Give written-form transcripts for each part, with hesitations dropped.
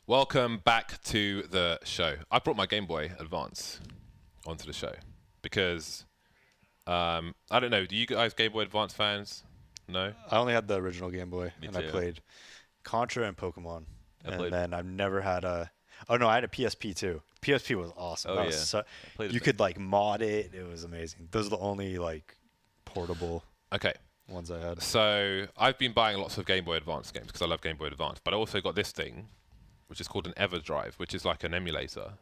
Welcome back to the show. I brought my Game Boy Advance onto the show because I don't know. Do you guys Game Boy Advance fans? No. I only had the original Game Boy, Me and I too. played Contra and Pokemon. I played- then I've never had a. Oh no, I had a PSP too. PSP was awesome. Oh, That was yeah. so, I played a you bit. could like mod it. It was amazing. Those are the only like portable Okay. ones I had. So I've been buying lots of Game Boy Advance games because I love Game Boy Advance. But I also got this thing, which is called an EverDrive, which is like an emulator,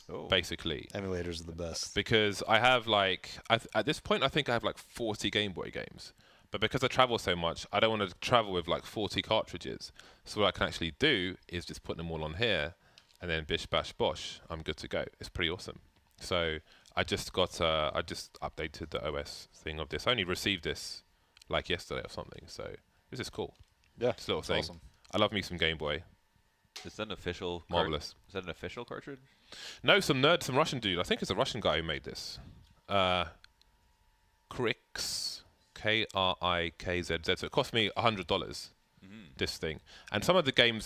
Oh. basically. Emulators are the best. Because I have like at this point I think I have like 40 Game Boy games. But because I travel so much, I don't want to travel with like 40 cartridges. So what I can actually do is just put them all on here, and then bish bash bosh, I'm good to go. It's pretty awesome. So I just got I just updated the OS thing of this. I only received this like yesterday or something. So this is cool. Yeah, This little it's thing. awesome. I love me some Game Boy. Is that an official? Marvelous. Is that an official cartridge? No, some Russian dude. I think it's a Russian guy who made this. Krikz, Krikz. So it cost me $100. This thing, and some of the games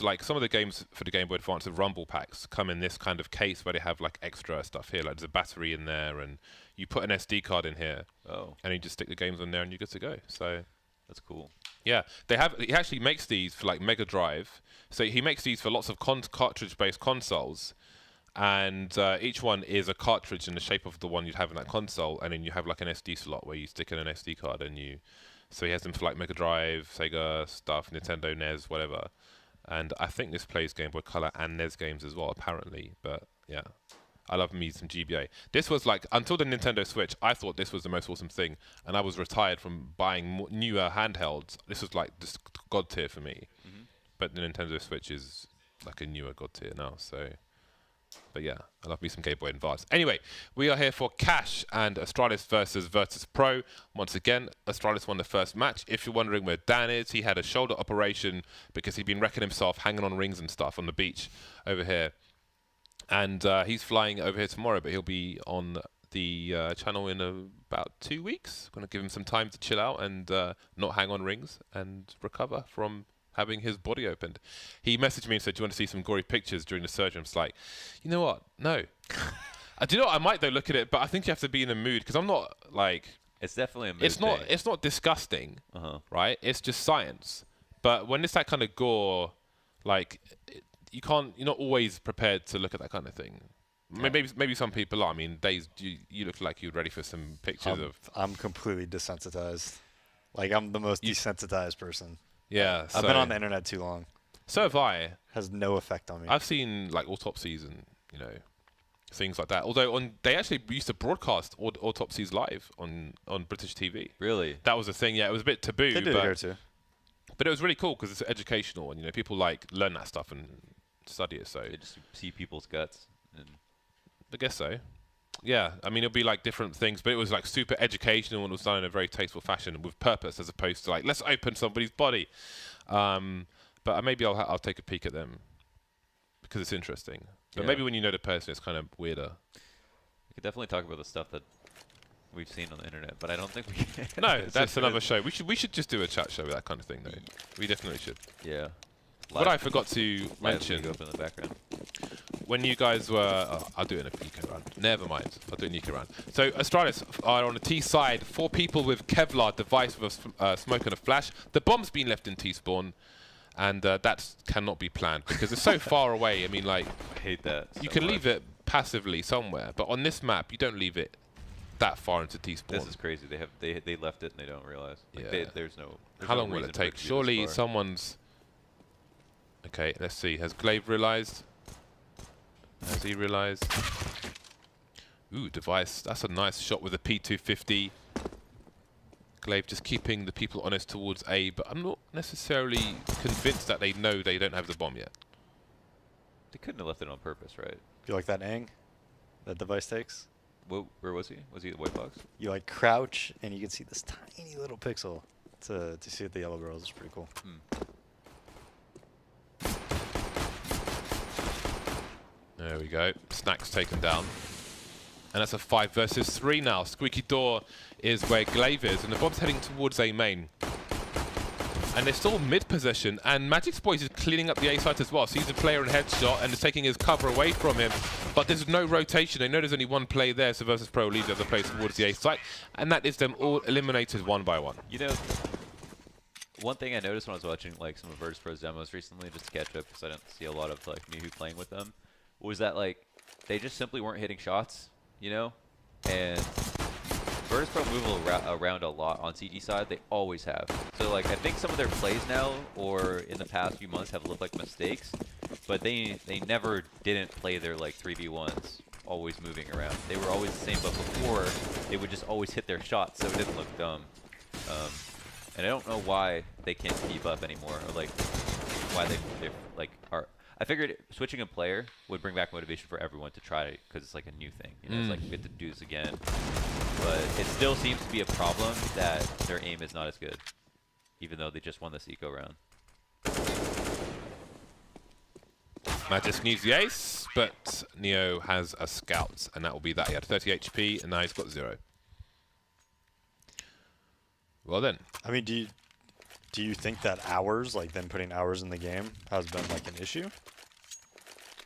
for the Game Boy Advance, the Rumble packs, come in this kind of case where they have like extra stuff here. Like there's a battery in there, and you put an SD card in here, Oh, and you just stick the games on there, and you're good to go. So that's cool. yeah, he actually makes these for like Mega Drive. So he makes these for lots of cartridge-based consoles, and each one is a cartridge in the shape of the one you'd have in that console, and then you have like an SD slot where you stick in an SD card, and you. So he has them for like Mega Drive, Sega stuff, Nintendo, NES, whatever. And I think this plays Game Boy Color and NES games as well, apparently. But yeah, I love me some GBA. This was like, until the Nintendo Switch, I thought this was the most awesome thing. And I was retired from buying newer handhelds. This was like just god tier for me. But the Nintendo Switch is like a newer god tier now. So, but yeah, I love me some Game Boy Advance. Anyway, we are here for Cash and Astralis versus Virtus Pro. Once again, Astralis won the first match. If you're wondering where Dan is, he had a shoulder operation because he'd been wrecking himself, hanging on rings and stuff on the beach over here. And he's flying over here tomorrow, but he'll be on the channel in about 2 weeks. Going to give him some time to chill out and not hang on rings and recover from having his body opened. He messaged me and said, do you want to see some gory pictures during the surgery? I'm just like, you know what? No. Do you know what? I might, though, look at it, but I think you have to be in a mood, because I'm not, like... It's definitely a mood It's not, thing. it's not disgusting, Uh-huh. right? It's just science. But when it's that kind of gore, like, you're not always prepared to look at that kind of thing. Maybe some people are. I mean, Days, you look like you're ready for some pictures of... I'm completely desensitized. Like I'm the most desensitized person. Yeah, I've been on the internet too long. So have I. Has no effect on me. I've seen like autopsies and things like that. Although they actually used to broadcast autopsies live on British TV. Really? That was the thing. Yeah, it was a bit taboo. They do it here too. But it was really cool because it's educational and people like learn that stuff and study it. So They just see people's guts. And I guess so. Yeah, I mean it'll be like different things, but it was like super educational and it was done in a very tasteful fashion with purpose, as opposed to like let's open somebody's body. But maybe I'll take a peek at them because it's interesting. But Yeah. maybe when you know the person, it's kind of weirder. we could definitely talk about the stuff that we've seen on the internet, but I don't think we can. No, It's that's just another gonna- show. We should just do a chat show with that kind of thing, though. We definitely should. Yeah. What I forgot to Live mention go up in the background. when you guys were, I'll do it in a eco round. Never mind, I'll do an eco round. So Astralis are on the T side. 4 people with Kevlar device with a smoke and a flash. The bomb's been left in T spawn, and that cannot be planned because it's so far away. I mean, like I hate that. you so can much. leave it passively somewhere, but on this map you don't leave it that far into T spawn. This is crazy. They left it and they don't realize. Like Yeah. there's no. How long will it take? Surely some. someone's... Okay, let's see. Has Glaive realized? Has he realized? Ooh, device. That's a nice shot with a P250. Glaive just keeping the people honest towards A, but I'm not necessarily convinced that they know they don't have the bomb yet. They couldn't have left it on purpose, right? You like that ang that device takes? Where was he? Was he at the white box? You like crouch and you can see this tiny little pixel to see the yellow girls. It's pretty cool. There we go. Snack's taken down. And that's a 5 versus 3 now. Squeaky Door is where Glaive is, and the bomb's heading towards A main. And they're still mid-possession, and Magic's Boys is cleaning up the A site as well. Sees a player in headshot and is taking his cover away from him. But there's no rotation. They know there's only one play there, so Versus Pro leaves the other players towards the A site. And that is them all eliminated one by one. You know, one thing I noticed when I was watching like some of Virtus Pro's demos recently, just to catch up, because I didn't see a lot of like Mihu playing with them, was that like they just simply weren't hitting shots, you know? And Virtus Pro move around a lot on CG side. They always have. So like I think some of their plays now, or in the past few months, have looked like mistakes, but they never didn't play their like 3v1s always moving around. They were always the same, but before they would just always hit their shots, so it didn't look dumb. And I don't know why they can't keep up anymore, or like why they like are. I figured switching a player would bring back motivation for everyone to try it, because it's like a new thing. You know, it's like we get to do this again. But it still seems to be a problem that their aim is not as good, even though they just won this eco round. Magic needs the ace, but Neo has a scout, and that will be that. He had 30 HP, and now he's got 0. Well then. I mean, do you think that hours, like them putting hours in the game, has been like an issue?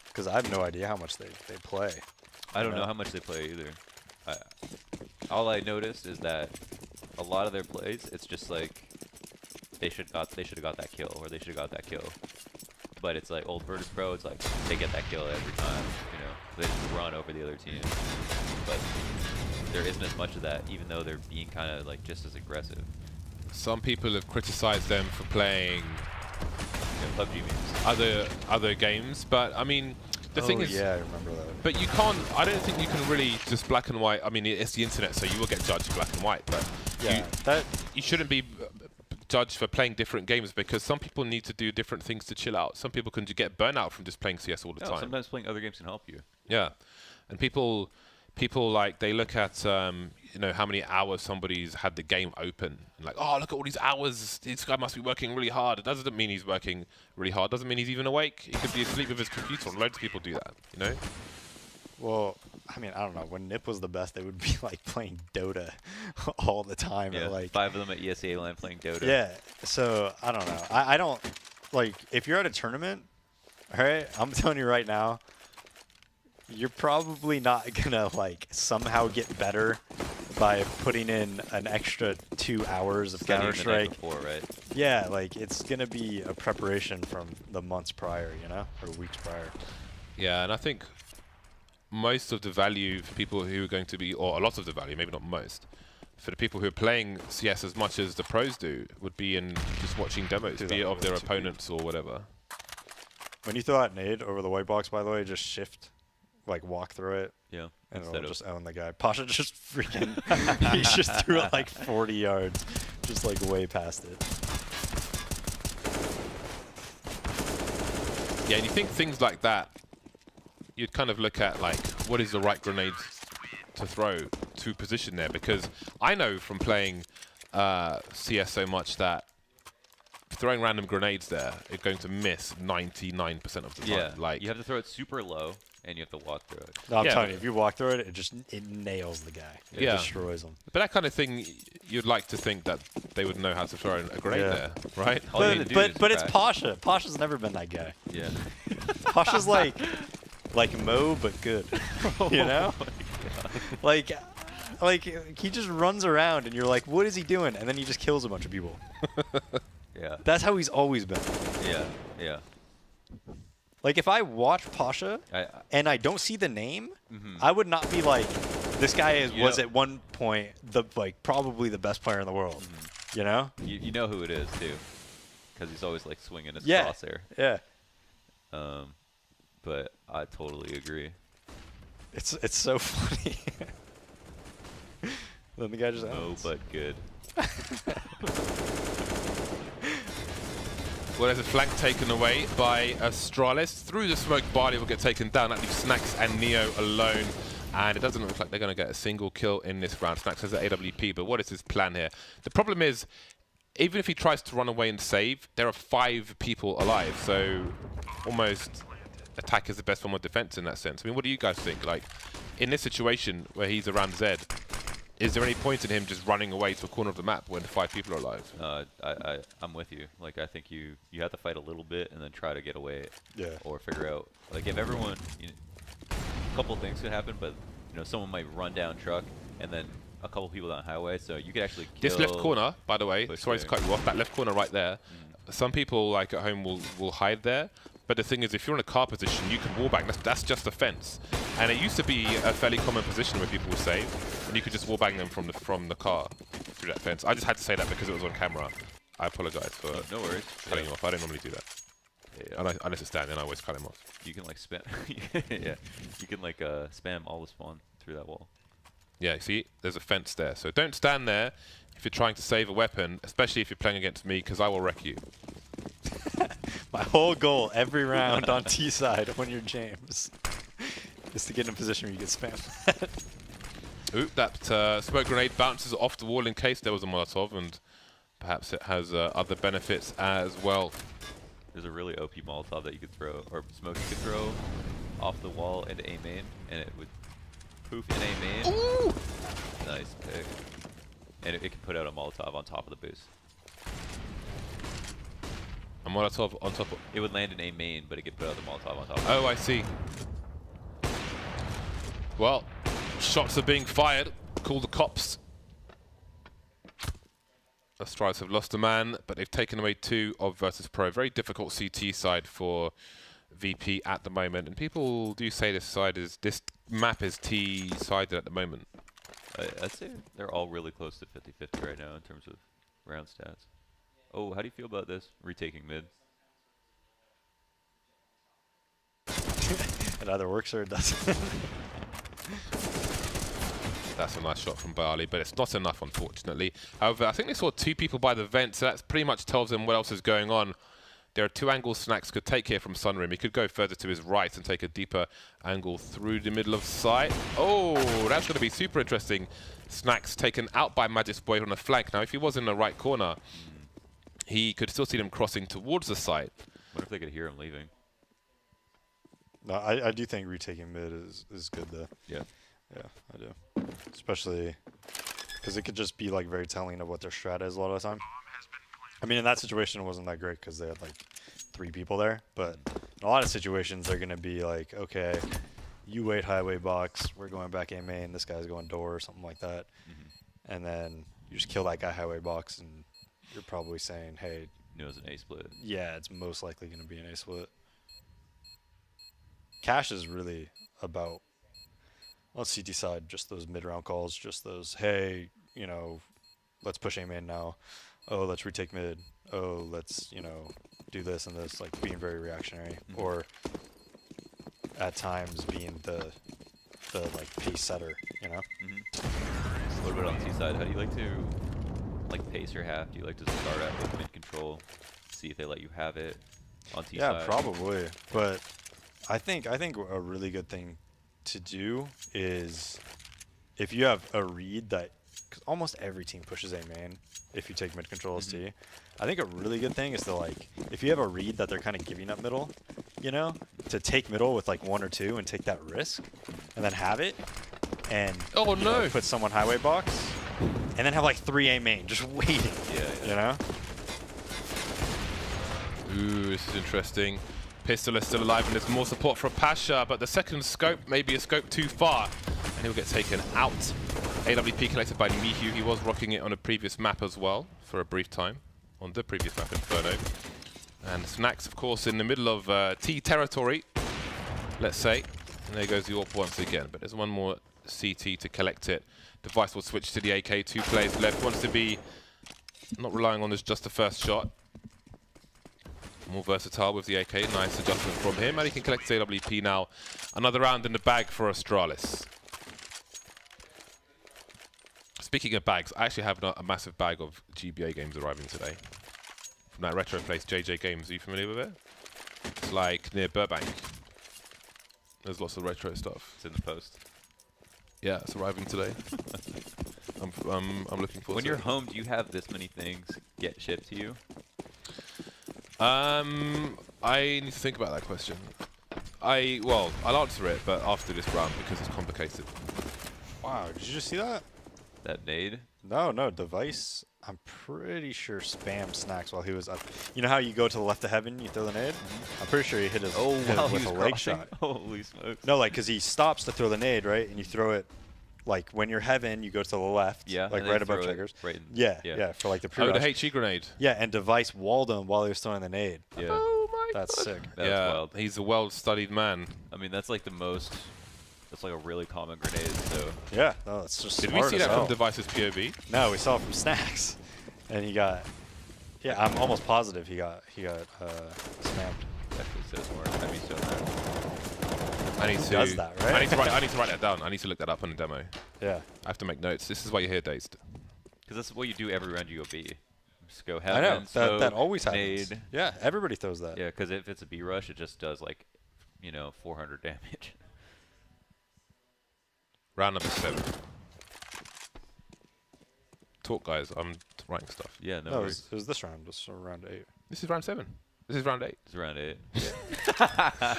Because I have no idea how much they play. I don't know how much they play either. All I noticed is that a lot of their plays, it's just like they should have got that kill, or they should have got that kill. But it's like old Virtus Pro, it's like they get that kill every time, you know. They just run over the other team. But there isn't as much of that, even though they're being kind of like just as aggressive. Some people have criticized them for playing PUBG memes. other games, but I mean, the thing is, yeah, I remember that. But you can't. I don't think you can really just black and white. I mean, it's the internet, so you will get judged black and white. But yeah, you shouldn't be judged for playing different games, because some people need to do different things to chill out. Some people can get burnout from just playing CS all the time. Sometimes playing other games can help you. Yeah, and people like, they look at you know, how many hours somebody's had the game open, and like, oh, look at all these hours, this guy must be working really hard. It doesn't mean he's working really hard. Doesn't mean he's even awake. He could be asleep with his computer. Loads of people do that, you know. Well, I mean, I don't know. When Nip was the best, they would be like playing Dota all the time. Yeah, like 5 of them at ESA line playing Dota. Yeah, so I don't know. I don't, like, if you're at a tournament, all right, I'm telling you right now, you're probably not gonna like somehow get better by putting in an extra 2 hours of Counter-Strike. Before, right? Yeah, like it's gonna be a preparation from the months prior, you know, or weeks prior. Yeah, and I think most of the value for people who are going to be, or a lot of the value, maybe not most, for the people who are playing CS as much as the pros do, would be in just watching demos, be it of their opponents or whatever. When you throw out nade over the white box, by the way, just shift, like walk through it. Yeah. And it'll just own the guy. Pasha just freaking, he just threw it like 40 yards, just like way past it. Yeah, and you think things like that, you'd kind of look at like, what is the right grenade to throw to position there? Because I know from playing CS so much that throwing random grenades there, it's going to miss 99% of the time. Yeah, like you have to throw it super low, and you have to walk through it. No, I'm telling you, if you walk through it, it nails the guy. It destroys him. But that kind of thing, you'd like to think that they would know how to throw a grenade there, right? But it's Pasha. Pasha's never been that guy. Yeah. Pasha's like Mo, but good. You know? Like he just runs around, and you're like, what is he doing? And then he just kills a bunch of people. Yeah. That's how he's always been. Yeah. Yeah. Like, if I watch Pasha and I don't see the name, I would not be like, this guy was at one point probably the best player in the world. You know? You know who it is too, because he's always like swinging his crosshair. Yeah. Yeah. But I totally agree. It's so funny. Then the guy just owns. But good. Well, there's a flank taken away by Astralis. Through the smoke, Barley will get taken down. That leaves Snacks and Neo alone. And it doesn't look like they're going to get a single kill in this round. Snacks has an AWP, but what is his plan here? The problem is, even if he tries to run away and save, there are 5 people alive. So almost attack is the best form of defense in that sense. I mean, what do you guys think? Like, in this situation where he's around Z, Is there any point in him just running away to a corner of the map when 5 people are alive? I'm with you. Like, I think you have to fight a little bit and then try to get away. Yeah. Or figure out, like, if everyone, a couple of things could happen, but someone might run down truck and then a couple people down highway, so you could actually kill. This left corner, by the way, sorry to cut you off, that left corner right there. Some people like at home will hide there, but the thing is, if you're in a car position, you can wallbang. That's just a fence, and it used to be a fairly common position where people would save, and you could just wallbang them from the car through that fence. I just had to say that because it was on camera. I apologize for no worries. cutting you off. I don't normally do that. Yeah. Unless it's standing, I always cut him off. You can like spam. Yeah. You can like spam all the spawn through that wall. Yeah, see, there's a fence there. So don't stand there if you're trying to save a weapon, especially if you're playing against me, because I will wreck you. My whole goal every round on T side when you're James is to get in a position where you get spammed. Oop, that smoke grenade bounces off the wall in case there was a Molotov, and perhaps it has other benefits as well. There's a really OP Molotov that you could throw, or smoke you could throw off the wall into A main, and it would poof in A main. Ooh! Nice pick. And it can put out a Molotov on top of the boost. A Molotov on top of... It would land in A main, but it could put out the Molotov on top. Oh, I see. Well, shots are being fired. Call the cops. Astralis have lost a man, but they've taken away 2 of Virtus Pro. Very difficult CT side for VP at the moment, and people do say this map is T-sided at the moment. I'd say they're all really close to 50-50 right now in terms of round stats. Oh, how do you feel about this? Retaking mid. It either works or it doesn't. That's a nice shot from Bali, but it's not enough, unfortunately. However, I think they saw 2 people by the vent, so that pretty much tells them what else is going on. There are 2 angles Snacks could take here from Sunrim. He could go further to his right and take a deeper angle through the middle of sight. Oh, that's going to be super interesting. Snacks taken out by Magic's Boy on the flank. Now, if he was in the right corner, he could still see them crossing towards the site. What if they could hear him leaving? No, I do think retaking mid is good though. Yeah. Yeah, I do. Especially because it could just be like very telling of what their strat is a lot of the time. I mean, in that situation, it wasn't that great because they had like 3 people there. But in a lot of situations, they're going to be like, okay, you wait highway box, we're going back A main, this guy's going door or something like that. And then you just kill that guy highway box, and you're probably saying, hey, It was an A split. yeah, it's most likely going to be an A split. Cash is really about, on CT side, just those mid-round calls, just those, hey, let's push A main now. Oh, let's retake mid. Oh, let's, do this and this, like being very reactionary. Or at times being the like pace setter, So a little bit on T side. How do you like to pace your half? Do you like to start out with mid control, see if they let you have it on T side? Yeah, probably. But I think a really good thing to do is if you have a read that, because almost every team pushes A main if you take mid control as T. I think a really good thing is to if you have a read that they're kind of giving up middle, to take middle with like 1 or 2 and take that risk, and then have it, and put someone highway box, and then have like 3 A main just waiting. Yeah. Ooh, this is interesting. Pistol is still alive, and there's more support for Pasha, but the second scope may be a scope too far, and he'll get taken out. AWP collected by Mihu. He was rocking it on a previous map as well for a brief time, on the previous map Inferno. And Snacks, of course, in the middle of T territory, let's say. And there goes the AWP once again, but there's one more CT to collect it. Device will switch to the AK. 2 players left. Wants to be not relying on this just the first shot. More versatile with the AK. Nice adjustment from him. And he can collect his AWP now. Another round in the bag for Astralis. Speaking of bags, I actually have a massive bag of GBA games arriving today. From that retro place, JJ Games. Are you familiar with it? It's like near Burbank. There's lots of retro stuff. It's in the post. Yeah, it's arriving today. I'm looking forward to it. When you're home, do you have this many things get shipped to you? I need to think about that question. I'll answer it, but after this round because it's complicated. Wow, did you just see that? That nade. No, Device. I'm pretty sure spam Snacks while he was up. You know how you go to the left of heaven, you throw the nade? I'm pretty sure he hit his Oh, hit wow, it with he a was leg crossing. shot. Holy smokes. No, like, because he stops to throw the nade, right? And you throw it, like, when you're heaven, you go to the left. Yeah, Like, and then right you above throw it triggers. right in- Yeah, yeah. for, like, the Oh, pre-rush. the HE grenade. Yeah, and Device walled him while he was throwing the nade. Yeah. Oh my That's God. sick. That's yeah, wild. he's a well-studied man. I mean, that's like the most. That's like a really common grenade. So Yeah, no, it's just Did we smart see as that hell. from Device's POV? No, we saw it from Snacks. And he got... Yeah, I'm almost positive he got spammed. actually so smart. I'd be so mad. I need Who to. does that, right? I need to write that down. I need to look that up on the demo. Yeah. I have to make notes. This is why you're here, Dazed. Because that's what you do every round you go B. Just go I heaven, know. That smoke, always happens. nade. Yeah, everybody throws that. Yeah, because if it's a B rush, it just does like, 400 damage. Round number 7. Talk, guys. I'm writing stuff. Yeah, no No, it worries. was this round. This was round 8. This is round 7. This is round 8. It's round 8.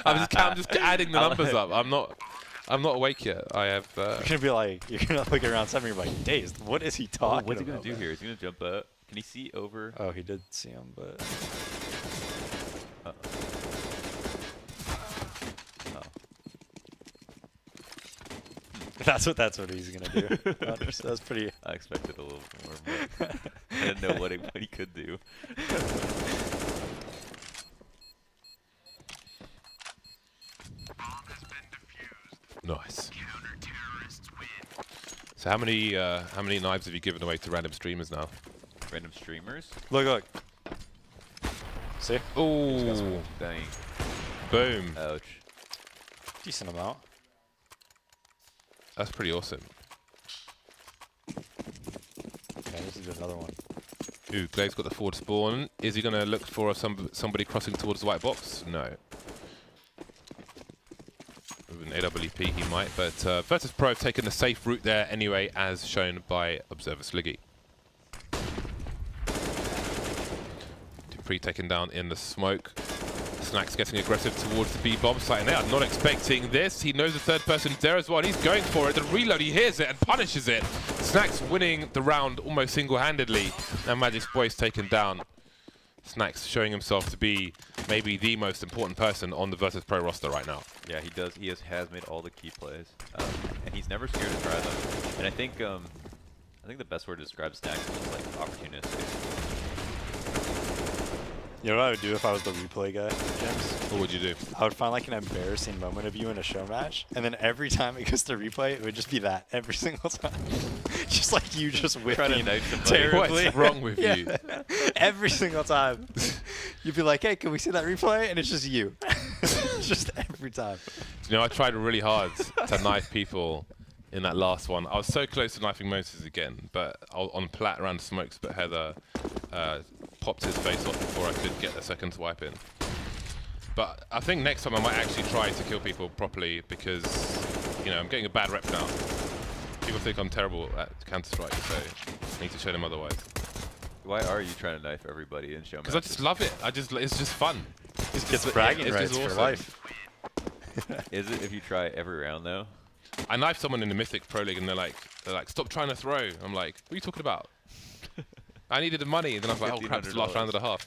I'm just adding the numbers up. I'm not awake yet. I have. You're gonna be like, you're gonna look at round 7. You're like, Dazed. What is he talking What's he gonna about, do man? here? Is he gonna jump up? Can he see over? Oh, he did see him, but Uh-oh. Oh. that's what he's gonna do. That's pretty. I expected a little more, but I didn't know what he could do. Nice. So how many knives have you given away to random streamers now? Random streamers? Look. See? Oh, Dang. boom. Ouch. Decent amount. That's pretty awesome. Okay, this is another one. Ooh, Glade's got the forward spawn. Is he gonna look for somebody crossing towards the white box? No. With an AWP he might, but Virtus Pro have taken the safe route there anyway, as shown by Observer Sliggy. Dupree taken down in the smoke. Snacks getting aggressive towards the B bomb site, and they are not expecting this. He knows the third person's there as well, and he's going for it. The reload, he hears it and punishes it. Snacks winning the round almost single-handedly, and Magic's Boy's taken down. Snacks showing himself to be maybe the most important person on the Virtus Pro roster right now. Yeah, he does. He has made all the key plays, and he's never scared to try them. And I think the best word to describe Snacks is like opportunistic. You know what I would do if I was the replay guy, James? What would you do? I would find like an embarrassing moment of you in a show match, and then every time it goes to replay, it would just be that every single time. Just like you just Trying whipping to knife somebody. terribly. What's wrong with Yeah. you? Every single time. You'd be like, hey, can we see that replay? And it's just you. Just every time. You know, I tried really hard to knife people in that last one. I was so close to knifing Moses again, but on plat around smokes, but Heather popped his face off before I could get a second swipe in. But I think next time I might actually try to kill people properly because, I'm getting a bad rep now. People think I'm terrible at Counter-Strike, so I need to show them otherwise. Why are you trying to knife everybody in show Because I just love it. It's just fun. Just gets bragging it's rights just for awesome. life. Is it if you try every round though? I knifed someone in the Mythic Pro League and they're like, stop trying to throw. I'm like, what are you talking about? I needed the money, and then I was like, oh crap, it's the last round and a half.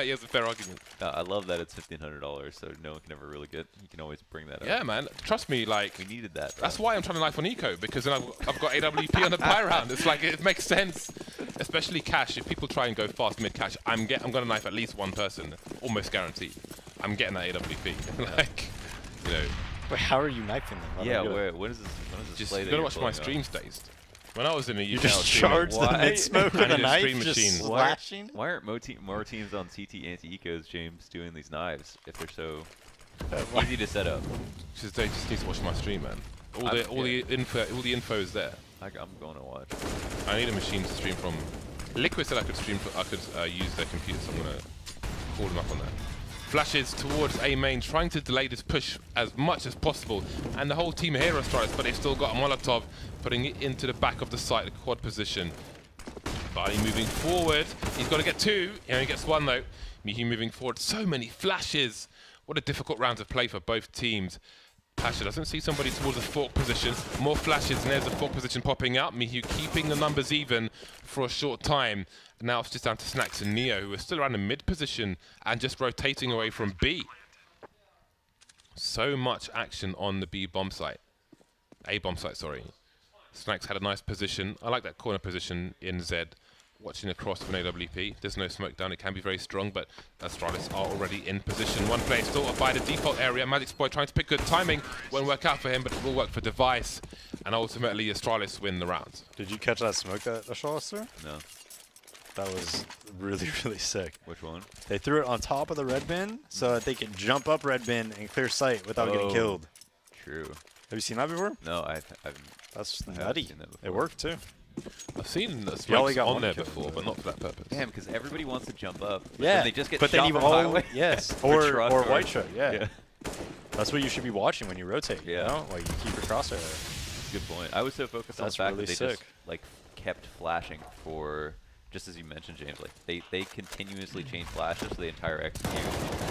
He has a fair argument. I love that it's $1,500, so no one can ever really get. You can always bring that up. Yeah, man. Trust me, like, We needed that. Bro. that's why I'm trying to knife on Eco, because then I've got AWP on the buy round. It's like, it makes sense. Especially cash. If people try and go fast mid-cash, I'm going to knife at least one person, almost guaranteed. I'm getting that AWP. Like, Wait, how are you knifing them? How do Yeah, you do it? when is this? When is this just play you that got to you're watch my pulling streams, Dazed. When I was in the UK, You I just was streaming- charge the Why? mid-smoke I with a need a knife, stream just machine. slashing? Why aren't more teams on CT anti-ecos, James, doing these knives if they're so easy to set up? They just need to watch my stream, man. All the info is there. I'm going to watch. I need a machine to stream from. Liquid said I could stream. I could use their computer, so I'm gonna call them up on that. Flashes towards A main, trying to delay this push as much as possible, and the whole team here are Astralis, but they've still got a Molotov, putting it into the back of the site, the quad position. Barney moving forward. He's got to get two. He only gets one though. Mihi moving forward. So many flashes. What a difficult round to play for both teams. Pasha doesn't see somebody towards the fork position. More flashes, and there's the fork position popping out. Mihu keeping the numbers even for a short time. Now it's just down to Snacks and Neo, who are still around the mid position and just rotating away from B. So much action on the B bomb site. A bomb site, sorry. Snacks had a nice position. I like that corner position in Z. Watching across of an AWP. There's no smoke down. It can be very strong, but Astralis are already in position. One player still up by the default area. Magic's boy trying to pick good timing. Won't work out for him, but it will work for Device. And ultimately, Astralis win the round. Did you catch that smoke that Astralis threw? No. That was really, really sick. Which one? They threw it on top of the red bin so that they could jump up red bin and clear sight without getting killed. True. Have you seen that before? No, I've That's I haven't nutty. seen that before. It worked too. I've seen the You only smokes got on one there kill. before, but not for that purpose. Damn, because everybody wants to jump up. But Yeah, then they just get but then shot you from all highway. yes, Or or truck or- white truck. Yeah. Yeah. That's what you should be watching when you rotate. Yeah. You know? Like you keep your crosshair there. Good point. I was so focused on the That's fact really that they just sick. like kept flashing for, just as you mentioned, James. Like they continuously changed flashes for the entire execute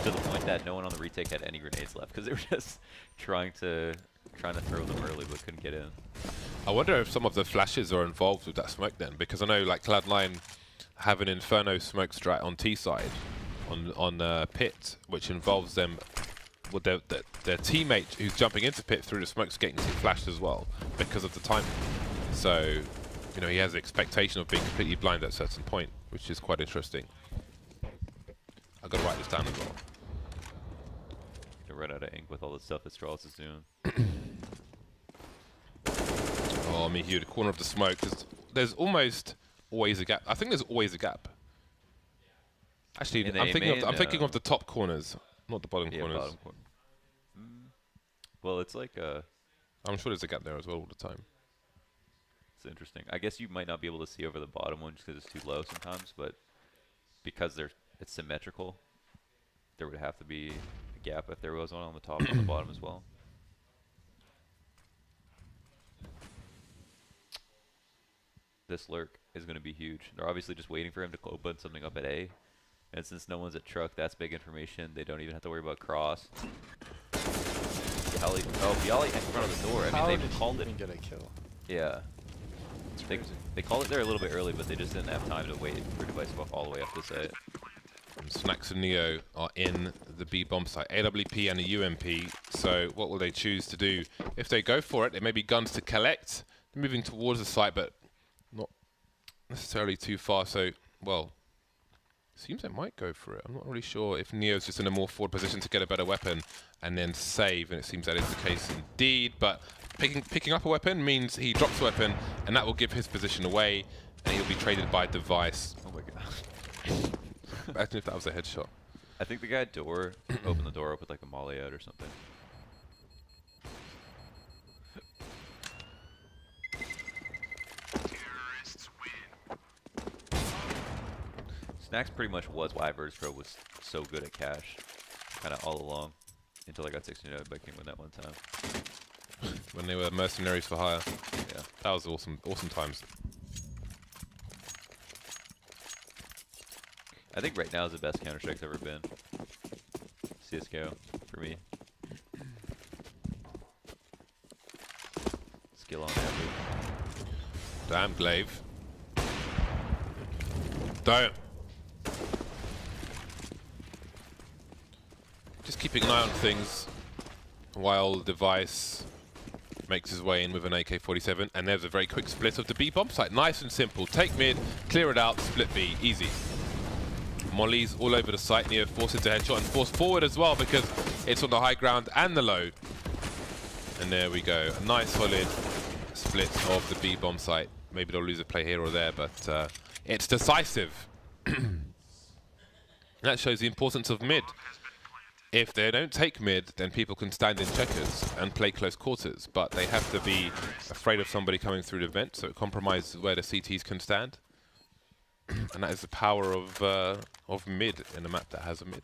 to the point that no one on the retake had any grenades left because they were just trying to throw them early but couldn't get in. I wonder if some of the flashes are involved with that smoke then, because I know like Cloud9 have an Inferno smoke strat on T side, on pit, which involves them with their teammate who's jumping into pit through the smokes getting flashed as well because of the timing. So, you know, he has the expectation of being completely blind at a certain point, which is quite interesting. I've got to write this down as well. Gonna run out of ink with all the stuff that Astralis is doing. Oh, me here, the corner of the smoke. There's almost always a gap. I think there's always a gap. Actually, In the I'm thinking main, of the top corners, not the bottom Yeah, corners. bottom corner. Well, it's like I'm sure there's a gap there as well all the time. it's interesting. I guess you might not be able to see over the bottom one just because it's too low sometimes, but because it's symmetrical, there would have to be a gap if there was one on the top and on the bottom as well. This lurk is going to be huge. They're obviously just waiting for him to open something up at A. And since no one's at truck, that's big information. They don't even have to worry about cross. Bialy in front of the door. I mean, they called it. Get a kill. Yeah. They called it there a little bit early, but they just didn't have time to wait for device to walk all the way up to site. And Snacks and Neo are in the B bomb site, AWP and a UMP. So what will they choose to do? If they go for it, it may be guns to collect. They're moving towards the site, but not necessarily too far. So, well, seems they might go for it. I'm not really sure if Neo's just in a more forward position to get a better weapon and then save, and it seems that is the case indeed. But picking up a weapon means he drops a weapon, and that will give his position away, and he'll be traded by Device. Oh my god. Imagine if that was a headshot. I think the guy at door opened the door up with like a molly out or something. Snacks pretty much was why Vertipro was so good at cash, kind of all along, until I got 16-0 by King win that one time. When they were mercenaries for hire. Yeah. That was awesome times. I think right now is the best Counter-Strike's ever been. CSGO, for me. Skill on average. Damn, Glaive. Don't. Just keeping an eye on things while Device makes his way in with an AK-47, and there's a very quick split of the B bomb site. Nice and simple. Take mid, clear it out, split B. Easy. Molly's all over the site. Neo forces the headshot and forced forward as well because it's on the high ground and the low. And there we go. A nice solid split of the B bomb site. Maybe they'll lose a play here or there, but it's decisive. That shows the importance of mid. If they don't take mid, then people can stand in checkers and play close quarters, but they have to be afraid of somebody coming through the vent, so it compromises where the CTs can stand. And that is the power of mid in a map that has a mid.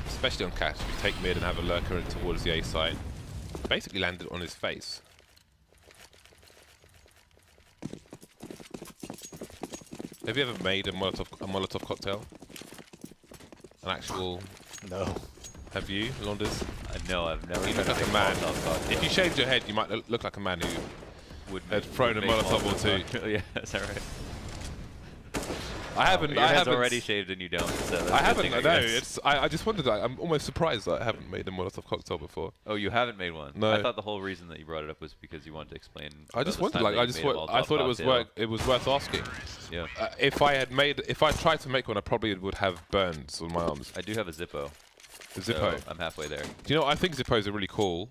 Especially on cash, if you take mid and have a lurker towards the A side. Basically landed on his face. Have you ever made a Molotov cocktail? An actual... No. Have you, Launders? No, I've never. You tried look to like a make man. Molotov cocktail. If you shaved your head, you might look like a man who would had thrown a make Molotov or two. cocktail. Yeah, is that right? I haven't. Your I head's haven't already shaved and you don't. So that's I a good haven't. thing, I I know. guess. It's. I just wondered. I'm almost surprised that I haven't made a Molotov cocktail before. Oh, you haven't made one? No. I thought the whole reason that you brought it up was because you wanted to explain. I about just this wondered. time Like, that I you just. made a I Molotov thought it was cocktail. work. It was worth asking. Yeah. If I had made. If I tried to make one, I probably would have burns on my arms. I do have a Zippo. A Zippo. So I'm halfway there. Do you know what? I think Zippos are really cool,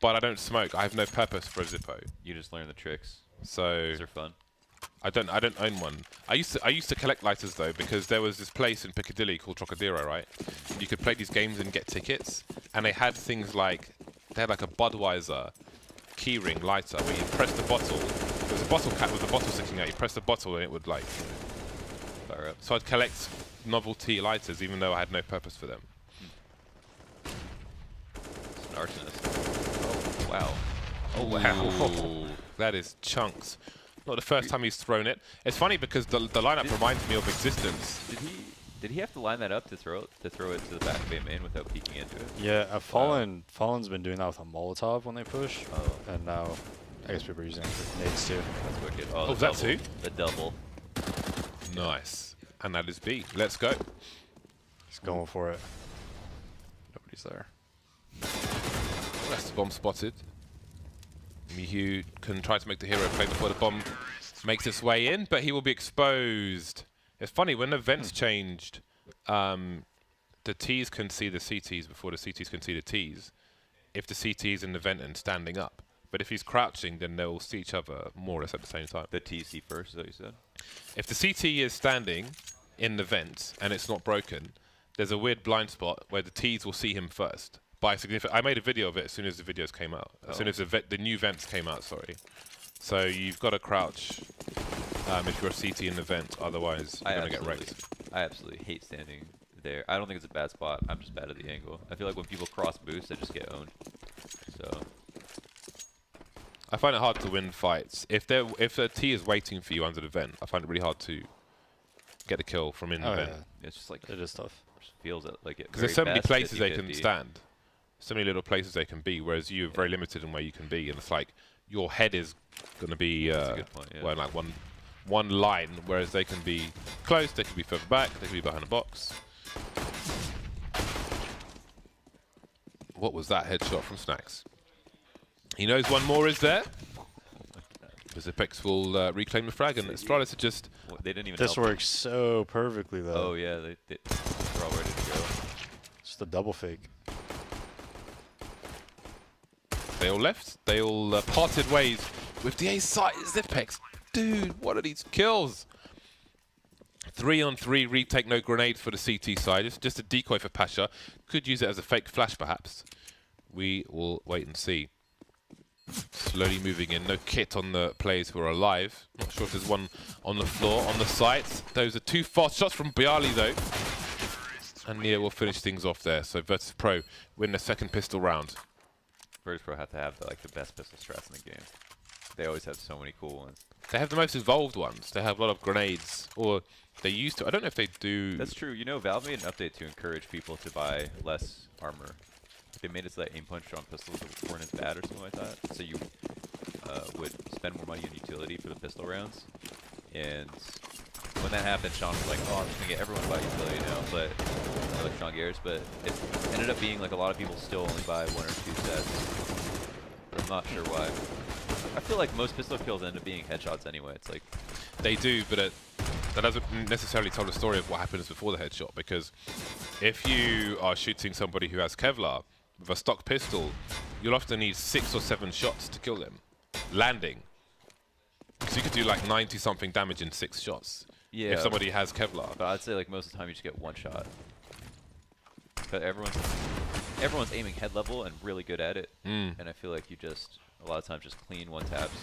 but I don't smoke. I have no purpose for a Zippo. You just learn the tricks. So These are fun. I don't own one. I used to collect lighters though, because there was this place in Piccadilly called Trocadero, right? You could play these games and get tickets, and they had things like a Budweiser keyring lighter where you press the bottle. There was a bottle cap with a bottle sticking out. You press the bottle and it would like Fire up. So I'd collect novelty lighters even though I had no purpose for them. It's an arsonist. Oh wow. Oh wow. That is chunks. Not the first time he's thrown it. It's funny because the lineup reminds me of Existence. Did he have to line that up to throw it to the back of A main without peeking into it? Yeah, Fallen's been doing that with a Molotov when they push. Oh. And now I guess people are using it for nades too. That's wicked. Oh, the is that double. two? The double. Nice. And that is B. Let's go. He's going for it. Nobody's there. That's the bomb spotted. Mihu can try to make the hero play before the bomb makes its way in, but he will be exposed. It's funny, when the vents changed, the Ts can see the CTs before the CTs can see the Ts, if the CT is in the vent and standing up. But if he's crouching, then they'll see each other more or less at the same time. The TC first, is that what you said? If the CT is standing in the vent and it's not broken, there's a weird blind spot where the Ts will see him first. By significant, I made a video of it as soon as the videos came out. As soon as the new vents came out, sorry. So you've got to crouch if you're a CT in the vent, otherwise you're going to get wrecked. I absolutely hate standing there. I don't think it's a bad spot. I'm just bad at the angle. I feel like when people cross boost, I just get owned. So I find it hard to win fights. If a T is waiting for you under the vent, I find it really hard to get a kill from in the vent. it's just like It is tough. just feels it like it. Because there's so many places they can stand. So many little places they can be, whereas you're very limited in where you can be. And it's like your head is going to be That's a good point, yeah. well, like one line, whereas they can be close, they can be further back, they can be behind a box. What was that headshot from Snacks? He knows one more is there. Because Apex will reclaim the frag, and Astralis are just... Well, they didn't even This help. works so perfectly though. Oh yeah, they're all ready to go. Just a double fake. They all left. They all parted ways with the A side. Zipex. Dude, what are these kills? 3-on-3 retake, no grenades for the CT side. It's just a decoy for Pasha. Could use it as a fake flash, perhaps. We will wait and see. Slowly moving in. No kit on the players who are alive. Not sure if there's one on the floor, on the sites. Those are two fast shots from Bialy, though. And Nia will finish things off there. So Virtus Pro win the second pistol round. Virtus Pro have to have the best pistol strats in the game. They always have so many cool ones. They have the most involved ones. They have a lot of grenades, or they used to. I don't know if they do. That's true. You know, Valve made an update to encourage people to buy less armor. They made it so that aim punch on pistols weren't as bad or something like that. So you would spend more money on utility for the pistol rounds. And when that happened, Sean was like, "Oh, I'm just gonna get everyone to buy utility now." But like Sean Garris, but it ended up being like a lot of people still only buy 1 or 2 sets. But I'm not sure why. I feel like most pistol kills end up being headshots anyway. It's like They do, but that doesn't necessarily tell the story of what happens before the headshot. Because if you are shooting somebody who has Kevlar with a stock pistol, you'll often need 6 or 7 shots to kill them, landing. So you could do like 90-something damage in 6 shots. yeah, If somebody has Kevlar. But I'd say like most of the time you just get 1 shot. But everyone's aiming head level and really good at it. And I feel like you just a lot of times just clean 1 taps.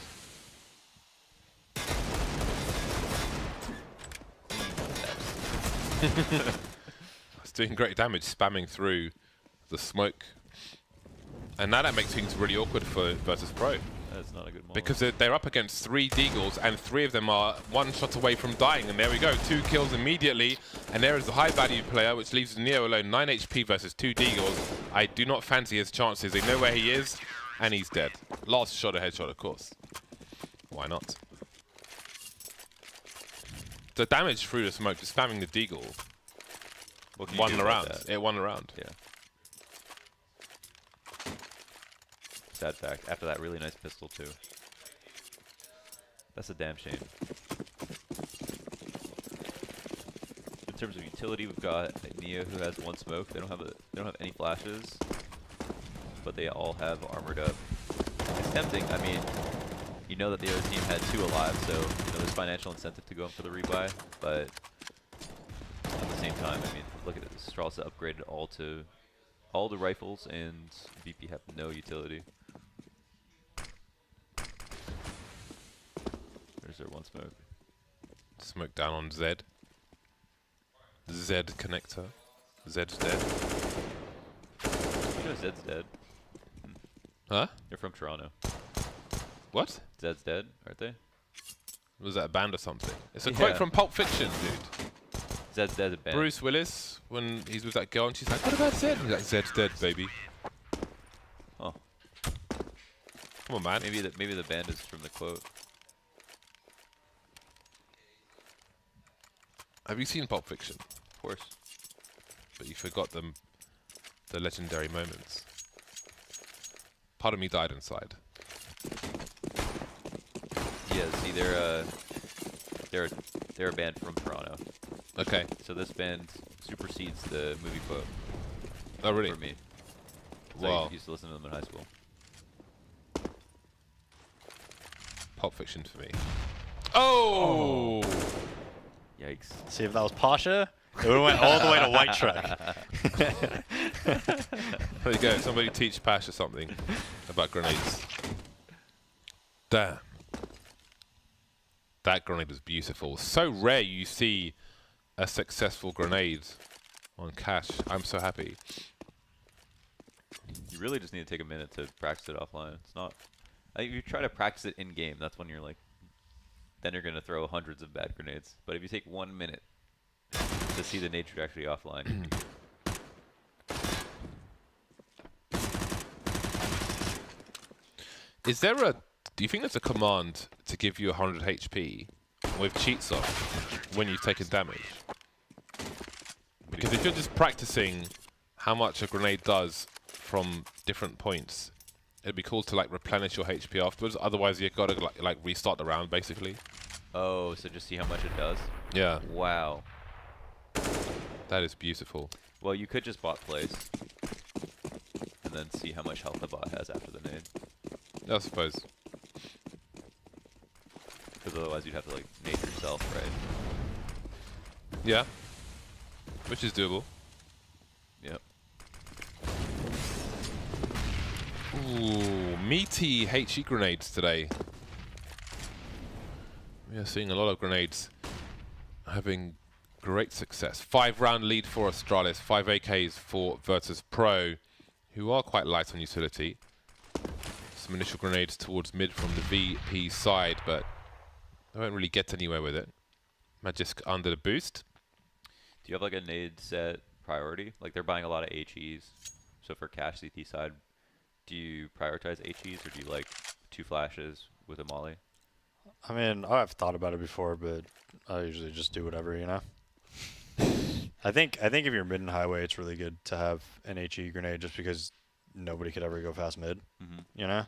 It's doing great damage, spamming through the smoke. And now that makes things really awkward for Virtus Pro. That's not a good moment. Because they're up against 3 Deagles, and 3 of them are 1 shot away from dying. And there we go, 2 kills immediately. And there is the high value player, which leaves Neo alone, 9 HP versus 2 Deagles. I do not fancy his chances. They know where he is, and he's dead. Last shot, a headshot, of course. Why not? The damage through the smoke, just spamming the deagle, What can you won do the about round. that? It won the round. Yeah. Sad fact. After that really nice pistol too. That's a damn shame. In terms of utility, we've got Neo who has 1 smoke. They don't have any flashes, but they all have armored up. It's tempting. I mean, you know that the other team had 2 alive, so there's financial incentive to go in for the rebuy. But at the same time, I mean, look at it. Astralis upgraded all the rifles, and VP have no utility. There's their 1 smoke. Smoke down on Z. Z connector. Z's dead. You know Zed's dead. Huh? They're from Toronto. What? Zed's dead, aren't they? Was that a band or something? It's a Yeah. quote from Pulp Fiction, dude. Zed's dead. A band. Bruce Willis, when he's with that girl and she's like, what about Zed? And he's like, Zed's dead, baby. Oh, Come on, man. maybe the band is from the quote. Have you seen Pulp Fiction? Of course. But you forgot the legendary moments. Part of me died inside. Yeah. See, they're a band from Toronto. Okay. So this band supersedes the movie quote Oh, really? for me. 'Cause Wow. I used to listen to them in high school. Pulp Fiction for me. Oh! Yikes. See if that was Pasha, it would have went all the way to White Truck. There you go. Somebody teach Pasha something about grenades. Damn. That grenade was beautiful. So rare you see a successful grenade on Cash. I'm so happy. You really just need to take a minute to practice it offline. It's not. I think if you try to practice it in game, that's when you're like, then you're gonna throw hundreds of bad grenades. But if you take 1 minute to see the nade trajectory offline, you're good. Is there a... Do you think there's a command to give you 100 HP with cheats on when you've taken damage? Because if you're just practicing how much a grenade does from different points, it'd be cool to like replenish your HP afterwards. Otherwise, you gotta like restart the round basically. Oh, so just see how much it does. Yeah, Wow. that is beautiful. Well, you could just bot place and then see how much health the bot has after the nade. I suppose. Because otherwise, you'd have to like nade yourself, right? Yeah, which is doable. Yep. Ooh, meaty HE grenades today. We are seeing a lot of grenades having great success. 5-round lead for Astralis, 5 AKs for Virtus Pro, who are quite light on utility. Some initial grenades towards mid from the VP side, but they won't really get anywhere with it. Magisk under the boost. Do you have like a nade set priority? Like they're buying a lot of HEs. So for Cash CT side, do you prioritize HEs or do you like 2 flashes with a molly? I mean, I've thought about it before, but I usually just do whatever, you know. I think if you're mid and highway, it's really good to have an HE grenade just because nobody could ever go fast mid, you know.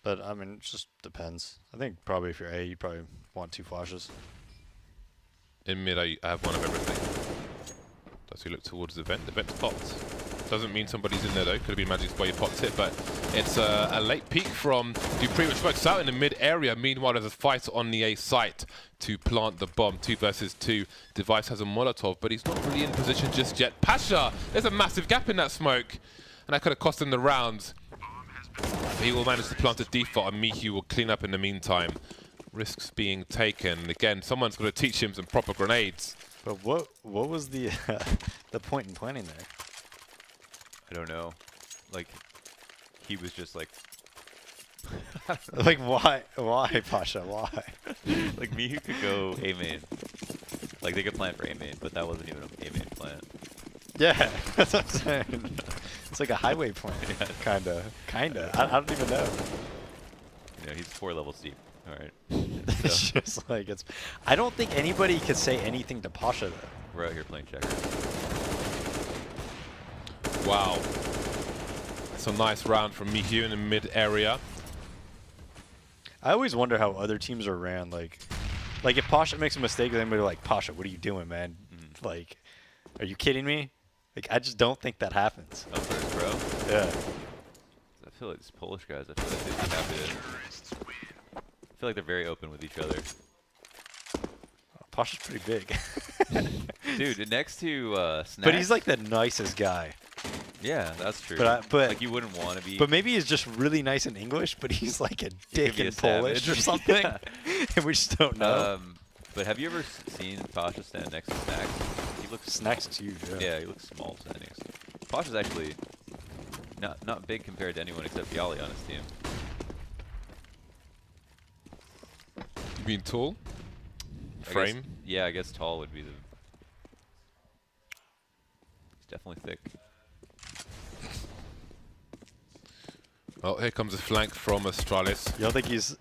But I mean, it just depends. I think probably if you're A, you probably want 2 flashes. In mid, I have one of everything. Does he look towards the vent? The vent's popped. Doesn't mean somebody's in there though. Could have been Magic's where you popped it, but it's a late peek from Dupree, which works out in the mid area. Meanwhile, there's a fight on the A site to plant the bomb. 2 versus 2. Device has a Molotov, but he's not really in position just yet. Pasha! There's a massive gap in that smoke, and that could have cost him the round. He will manage to plant a default, and Mihi will clean up in the meantime. Risks being taken. Again, someone's got to teach him some proper grenades. But what was the the point in planning there? I don't know. Like, he was just like, Like why Pasha? Why? like me who could go A main. Like they could plan for A main, but that wasn't even an A main plan. Yeah, that's what I'm saying. It's like a highway plan, kinda. I don't even know. You know, he's 4 levels deep. All right. It's just like it's. I don't think anybody could say anything to Pasha though. We're out here playing checkers. Wow. It's a nice round from Mihu in the mid area. I always wonder how other teams are ran. Like if Pasha makes a mistake, then they're like, Pasha, what are you doing, man? Like, are you kidding me? Like, I just don't think that happens. Oh, first, bro. Yeah. I feel like these Polish guys. I feel like they'd be happy to. I feel like they're very open with each other. Pasha's pretty big. Dude, next to Snacks. But he's like the nicest guy. Yeah, that's true. But like you wouldn't want to be. But maybe he's just really nice in English, but he's like a dick be in a Polish savage. or something, Yeah. and we just don't know. But have you ever seen Pasha stand next to Snacks? He looks Snacks is huge. Yeah, he looks small standing next to him. Pasha's actually not big compared to anyone except Yali on his team. You mean tall? Frame? Yeah, I guess tall would be the. He's definitely thick. Oh, here comes a flank from Astralis. You don't think he's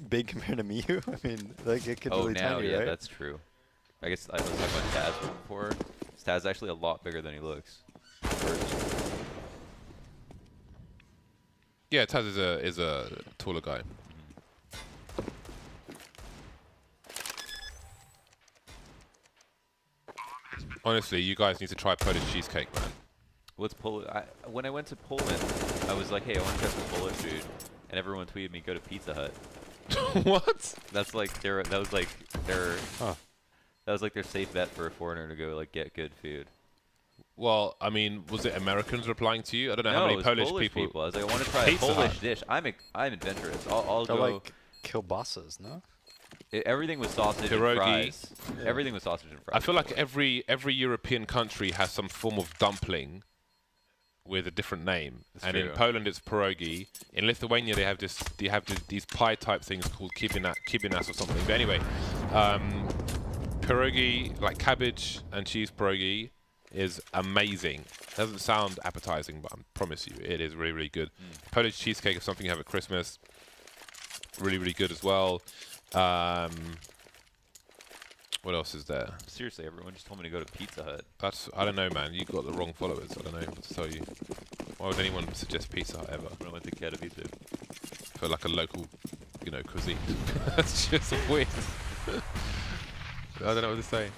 big compared to Miyu? I mean, like it could Oh, really now, tiny, yeah, right? that's true. I guess I was talking about Taz before. Taz actually a lot bigger than he looks. Yeah, Taz is a taller guy. Honestly, you guys need to try Polish cheesecake, man. What's Polish? When I went to Poland, I was like, hey, I want to try some Polish food, and everyone tweeted me, go to Pizza Hut. What? That's like that was like their safe bet for a foreigner to go like get good food. Well, I mean, was it Americans replying to you? I don't know how No, many it was Polish people. I was like, I want to try a Pizza Polish Hut. dish. I'm adventurous. I'll They're go. like kielbasas, no? Everything was sausage Pierogi. and fries. Yeah. Everything was sausage and fries. I feel like every European country has some form of dumpling with a different name. That's and in true. Poland, it's pierogi. In Lithuania, they have these pie type things called kibinas or something. But anyway, pierogi, like cabbage and cheese pierogi, is amazing. Doesn't sound appetizing, but I promise you, it is really, really good. Polish cheesecake is something you have at Christmas. Really, really good as well. What else is there? Seriously, everyone just told me to go to Pizza Hut. I don't know, man. You got the wrong followers. I don't know what to tell you. Why would anyone suggest Pizza Hut ever When I went to Katowice. for like a local, cuisine? That's just weird. I don't know what to say.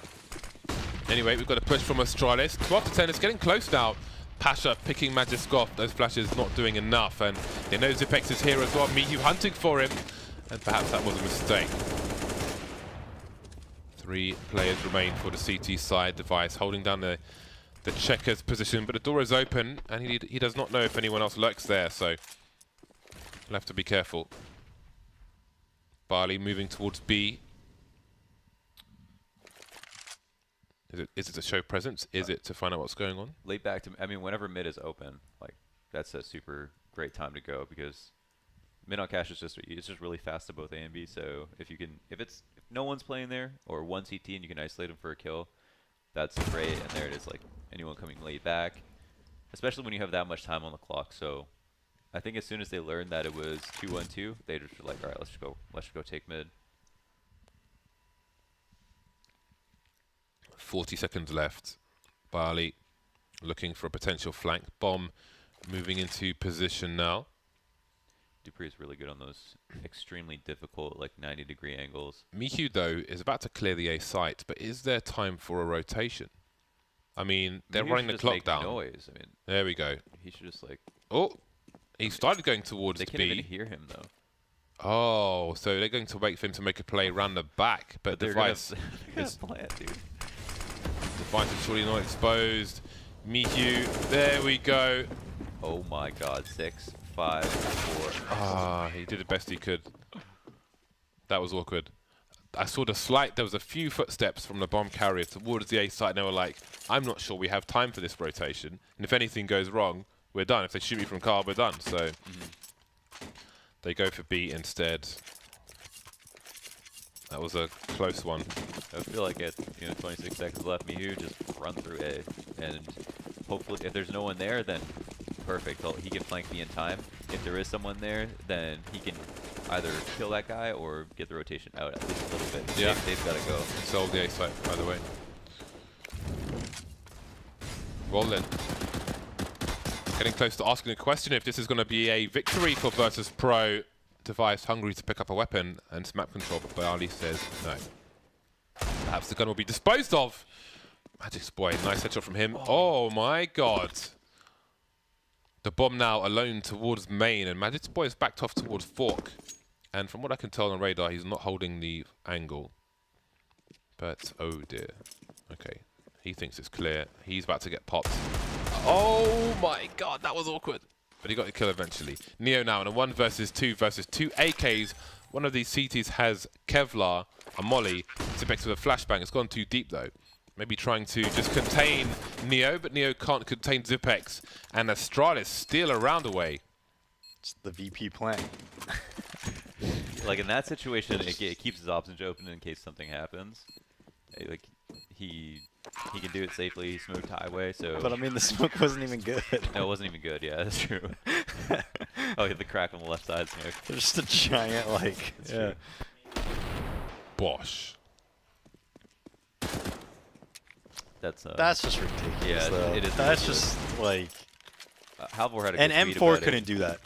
Anyway, we've got a push from Astralis. 12 to 10. It's getting close now. Pasha picking Magiskoff. Those flashes not doing enough, and they know Zipex is here as well. Mihu hunting for him, and perhaps that was a mistake. 3 players remain for the CT side. Device holding down the checkers position, but the door is open, and he does not know if anyone else lurks there, so he'll have to be careful. Barley moving towards B. Is it to show presence? Is it to find out what's going on? Late back to, I mean, whenever mid is open, like that's a super great time to go because mid on cache is just really fast to both A and B. So if no one's playing there or one CT and you can isolate them for a kill, that's great. And there it is, like anyone coming late back, especially when you have that much time on the clock. So I think as soon as they learned that it was 2-1-2, they just were like, all right, let's just go take mid. 40 seconds left. Barley looking for a potential flank bomb, moving into position now. Dupree is really good on those extremely difficult, like 90-degree angles. Mihu, though, is about to clear the A site, but is there time for a rotation? I mean, they're Maybe he running should the just clock make down. Noise. I mean, There we go. he should just like. Oh, he started going towards They B. can't even hear him though. Oh, so they're going to wait for him to make a play round the back, but they're Device gonna is plant, dude. Device is surely not exposed. Mihu, there we go. Oh my God, 6, 5, 4. Ah, he did the best he could. That was awkward. I saw there was a few footsteps from the bomb carrier towards the A site, and they were like, I'm not sure we have time for this rotation. And if anything goes wrong, we're done. If they shoot me from car, we're done. So they go for B instead. That was a close one. I feel like at 26 seconds left, Mihu just run through A, and hopefully if there's no one there, then perfect. He can flank me in time. If there is someone there, then he can either kill that guy or get the rotation out at least a little bit. Yeah. They've got to go. Sold the A site, by the way. Rolling. Getting close to asking a question if this is going to be a victory for Virtus Pro. Device hungry to pick up a weapon, and map control, but Bayali says no. Perhaps the gun will be disposed of. Magic's boy, nice headshot from him. Oh my god. The bomb now alone towards main, and Magic's boy is backed off towards Fork. And from what I can tell on radar, he's not holding the angle. But, oh dear. Okay, he thinks it's clear. He's about to get popped. Oh my god, that was awkward. But he got the kill eventually. Neo now in a 1 versus 2 versus 2 AKs. One of these CTs has Kevlar, a molly. Tipex with a flashbang. It's gone too deep though. Maybe trying to just contain Neo, but Neo can't contain Zipex. And Astralis steal a round away. It's the VP plan. Like in that situation, it keeps his options open in case something happens. Like he can do it safely. He smoked highway, so. But I mean, the smoke wasn't even good. No, it wasn't even good. Yeah, that's true. Oh, he had the crack on the left side smoke. There's just a giant like. True. Bosh. That's just ridiculous. Yeah, though. it is. That's ridiculous. just like. Halvor had a And good tweet M4 about couldn't it. do that.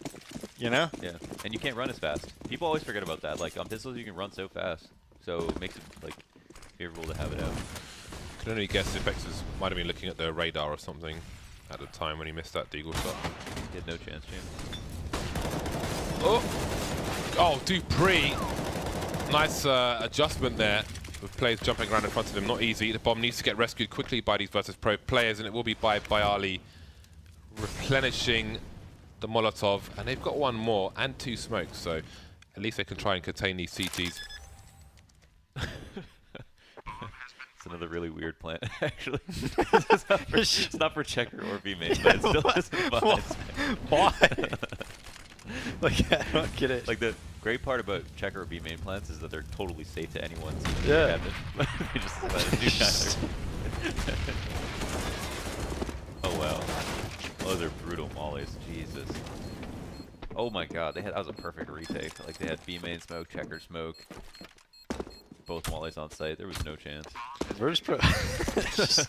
You know? Yeah, and you can't run as fast. People always forget about that. Like on pistols, you can run so fast, so it makes it like favorable to have it out. I can only guess Zipex might have been looking at the radar or something at the time when he missed that deagle shot. He had no chance, James. Oh! Oh, Dupree! Nice adjustment there with players jumping around in front of him. Not easy. The bomb needs to get rescued quickly by these Virtus Pro players, and it will be by Bayali replenishing the Molotov. And they've got one more and 2 smokes, so at least they can try and contain these CTs. It's another really weird plant, actually. It's not for checker or B main, but it still doesn't advise. Why? Like, I don't get it. Like the great part about checker or B main plants is that they're totally safe to anyone. Yeah. They just let it do neither. Oh wow. Those are brutal mollies. Jesus. Oh my god, that was a perfect retake. Like they had B main smoke, checker smoke. Both mollies on site. There was no chance. Virtus Pro. just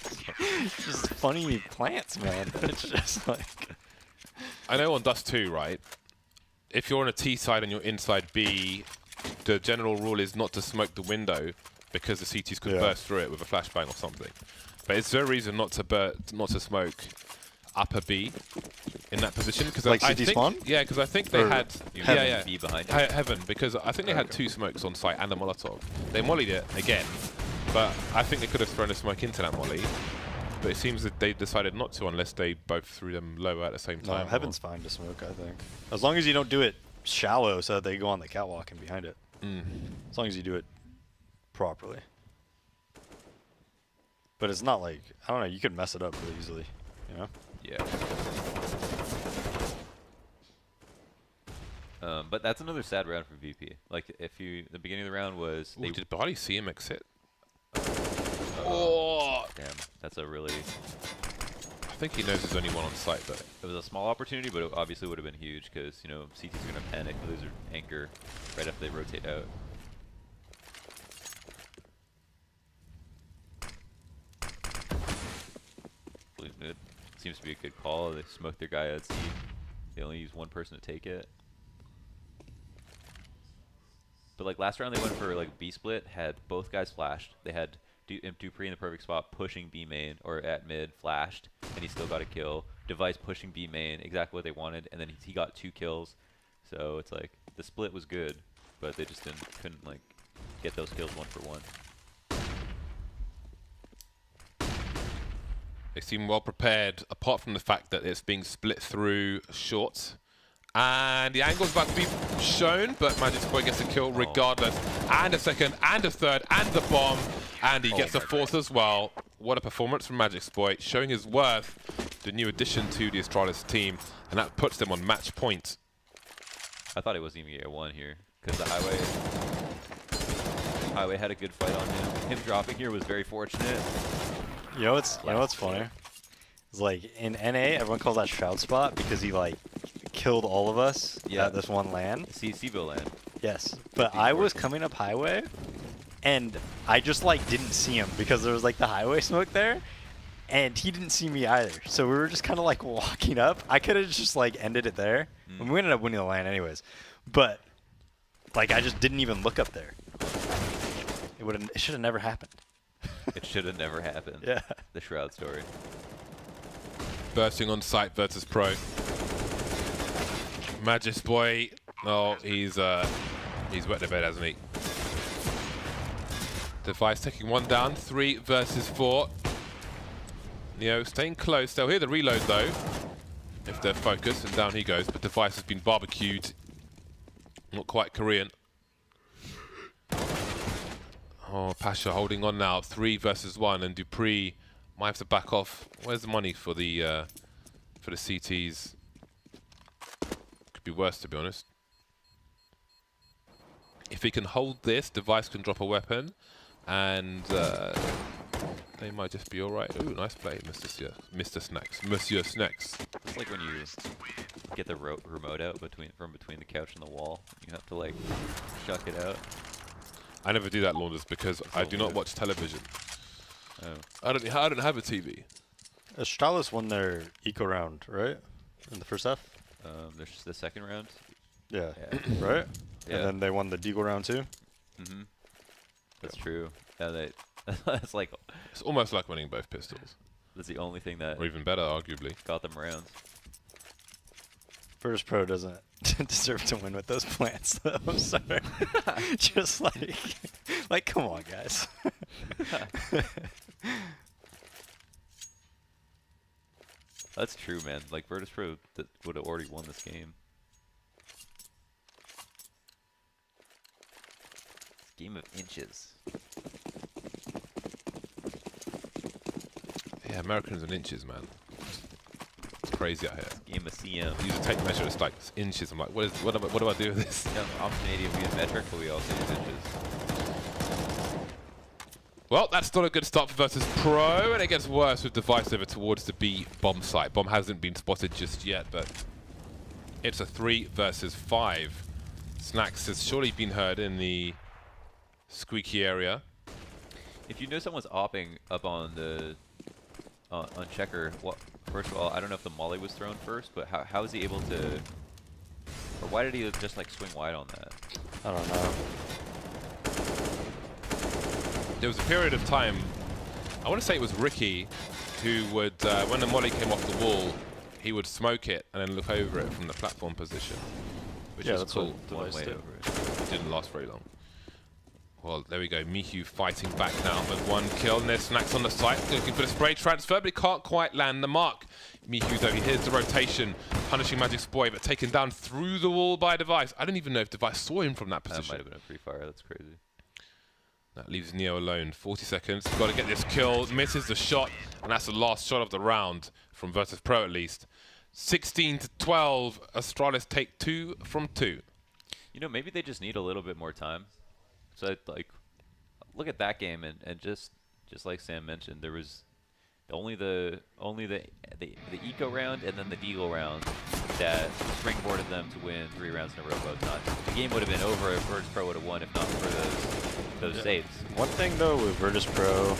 funny plants, man. It's just like. I know on Dust 2, right? If you're on a T side and you're inside B, the general rule is not to smoke the window because the CTs could burst through it with a flashbang or something. But it's their reason not to smoke upper B in that position because Like I CT think, spawn? yeah, because I think they had Heaven B behind you. Heaven because I think they had 2 smokes on site and a Molotov. They mollied it again, but I think they could have thrown a smoke into that molly. But it seems that they decided not to unless they both threw them lower at the same time. No, Heaven's fine to smoke, I think. As long as you don't do it shallow so that they go on the catwalk and behind it. As long as you do it properly. But it's not like, I don't know, you could mess it up really easily, you know? Yeah. But that's another sad round for VP. Like if you, the beginning of the round was. Ooh, did Bali see him exit? Oh, damn, that's a really. I think he knows there's only one on site, but It was a small opportunity, but it obviously would have been huge because CT's are gonna panic, lose their anchor right after they rotate out. Blue's mid. Seems to be a good call. They smoked their guy out C. They only used one person to take it. But like last round they went for like B split, had both guys flashed. They had Dupree in the perfect spot pushing B main or at mid, flashed, and he still got a kill. Device pushing B main, exactly what they wanted, and then he got 2 kills. So it's like the split was good, but they just couldn't like get those kills 1 for 1. they seem well prepared, apart from the fact that it's being split through short. And the angle's about to be shown, but Magic's boy gets a kill regardless. And a second, and a third, and the bomb. And he gets a 4th as well. What a performance from Magic's boy, showing his worth, the new addition to the Astralis team. And that puts them on match point. I thought it wasn't even a 1 here, because the Highway had a good fight on him. Him dropping here was very fortunate. You know what's funny? It's like in NA, everyone calls that Shroud Spot because he like killed all of us at this one LAN. Seaville land. Yes, but I was coming up Highway, and I just like didn't see him because there was like the highway smoke there, and he didn't see me either. So we were just kind of like walking up. I could have just like ended it there. And we ended up winning the LAN anyways, but like I just didn't even look up there. It should have never happened. It should have never happened. Yeah. The Shroud story. Bursting on site versus Pro. Magis boy. Oh, he's wet the bed, hasn't he? Device taking one down. 3 versus 4. Neo staying close. They'll hear the reload though, if they're focused, and down he goes. But Device has been barbecued. Not quite Korean. Oh, Pasha holding on now. 3 versus 1, and Dupree might have to back off. Where's the money for the CTs? Could be worse, to be honest. If he can hold this, Device can drop a weapon, and they might just be all right. Ooh, nice play, Mr. Snacks. Monsieur Snacks. It's like when you get the remote out from between the couch and the wall. You have to like shuck it out. I never do that, Launders, because I do not watch television. Oh. I don't have a TV. Astralis won their eco round, right? In the first half? There's the second round. Yeah. Yeah. Right? Yeah. And then they won the Deagle round too? Mm-hmm. That's true. Yeah, that's like It's almost like winning both pistols. that's the only thing that Or even better, arguably. got them rounds. Virtus Pro doesn't deserve to win with those plants, though. I'm sorry. Just like, come on, guys. That's true, man. Like Virtus Pro would have already won this game. Game of inches. Yeah, Americans and inches, man. It's crazy out here. Game of CM. You just take measure, it's like inches. I'm like, what do I do with this? Yeah, I'm Canadian. We use metric, but we also use inches. Well, that's not a good start for Virtus Pro, and it gets worse with Device over towards the B bomb site. Bomb hasn't been spotted just yet, but it's a 3 versus 5. Snacks has surely been heard in the squeaky area. If you know someone's opping up on the on checker, first of all, I don't know if the molly was thrown first, but how is he able to, or why did he just like swing wide on that? I don't know. There was a period of time, I want to say it was Ricky, who would, when the molly came off the wall, he would smoke it and then look over it from the platform position, which is that's cool. what Device did. It didn't last very long. Well, there we go. Mihu fighting back now with 1 kill, and there's Snacks on the site looking for the spray transfer, but he can't quite land the mark. Mihu though, he hears the rotation, punishing Magic's boy, but taken down through the wall by Device. I don't even know if Device saw him from that position. That might have been a free fire. That's crazy. That leaves Neo alone. 40 seconds. Got to get this kill. Misses the shot, and that's the last shot of the round from Virtus Pro at least. 16 to 12. Astralis take 2 from 2. You know, maybe they just need a little bit more time. So like, look at that game, and just like Sam mentioned, there was only the eco round and then the deagle round that springboarded them to win 3 rounds in a row both times. The game would have been over if Virtus Pro would have won if not for those saves. One thing though with Virtus Pro,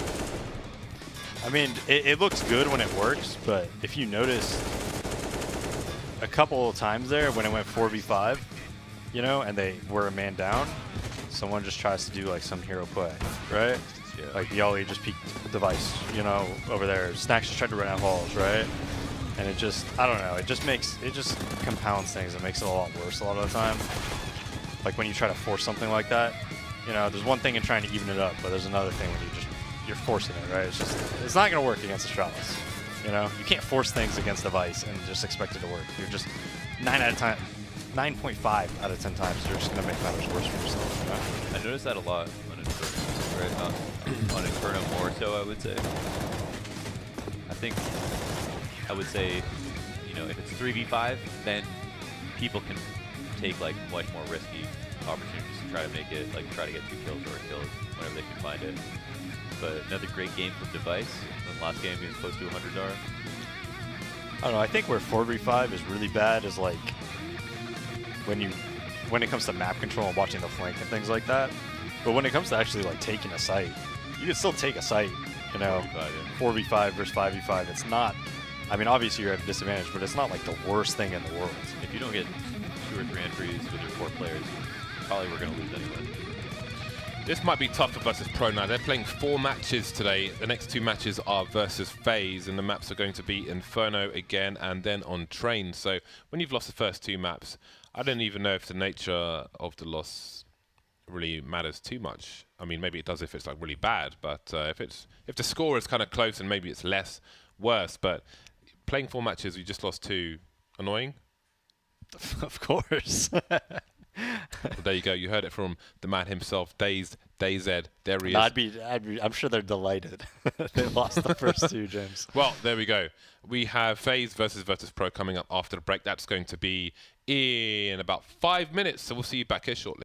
I mean, it looks good when it works, but if you notice a couple of times there when it went 4v5, you know, and they were a man down, someone just tries to do like some hero play, right? Yeah. Like Yali just peeked Device, you know, over there. Snacks just tried to run out halls, right? And it just, I don't know, it just compounds things. It makes it a lot worse a lot of the time. Like when you try to force something like that, you know, there's one thing in trying to even it up, but there's another thing when you're forcing it, right? It's not going to work against Astralis. You know, you can't force things against Device and just expect it to work. You're just 9.5 out of 10 times, you're just going to make matters worse for yourself. You know? I noticed that a lot on Inferno, right? Not on Inferno more so, I would say. I would say, you know, if it's 3v5, then people can take like much more risky opportunities to try to make it, like try to get 2 kills or a kill. whenever they can find it. But another great game from Device. And last game he was close to 100 dar. I don't know. I think where 4v5 is really bad is like when it comes to map control and watching the flank and things like that. But when it comes to actually like taking a site, you can still take a site. You know, 4v5 versus 5v5. It's not. I mean, obviously you're at a disadvantage, but it's not like the worst thing in the world. If you don't get 2 or 3 entries with your 4 players, probably we're going to lose anyway. This might be tough for versus Pro now. They're playing 4 matches today. The next 2 matches are versus FaZe, and the maps are going to be Inferno again and then on Train. So when you've lost the first 2 maps, I don't even know if the nature of the loss really matters too much. I mean, maybe it does if it's like really bad, but if the score is kind of close, and maybe it's less worse. But playing 4 matches, you just lost 2. Annoying? Of course. Well, there you go. You heard it from the man himself, DayZ. There he is. I'm sure they're delighted. They lost the first 2, James. Well, there we go. We have FaZe versus Virtus Pro coming up after the break. That's going to be in about 5 minutes, so we'll see you back here shortly.